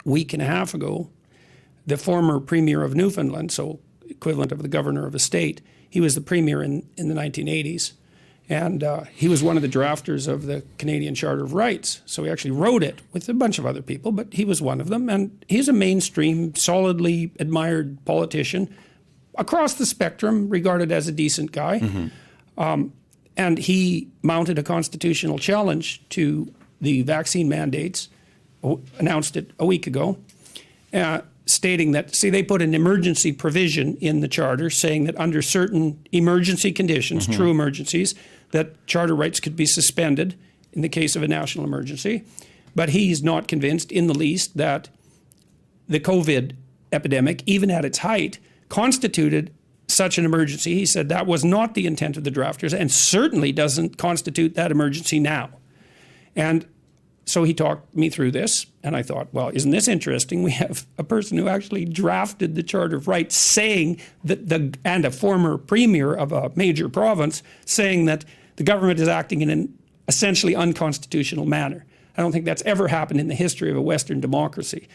week and a half ago, the former premier of Newfoundland, so equivalent of the governor of a state, he was the premier in the 1980s. And he was one of the drafters of the Canadian Charter of Rights. So he actually wrote it with a bunch of other people, but he was one of them. And he's a mainstream, solidly admired politician across the spectrum, regarded as a decent guy. And he mounted a constitutional challenge to the vaccine mandates, announced it a week ago, stating that, see, they put an emergency provision in the charter saying that under certain emergency conditions, true emergencies, that charter rights could be suspended in the case of a national emergency. But he's not convinced in the least that the COVID epidemic, even at its height, constituted such an emergency. He said that was not the intent of the drafters and certainly doesn't constitute that emergency now. And so he talked me through this, and I thought, well, isn't this interesting? We have a person who actually drafted the Charter of Rights saying that and a former premier of a major province saying that the government is acting in an essentially unconstitutional manner. I don't think that's ever happened in the history of a Western democracy.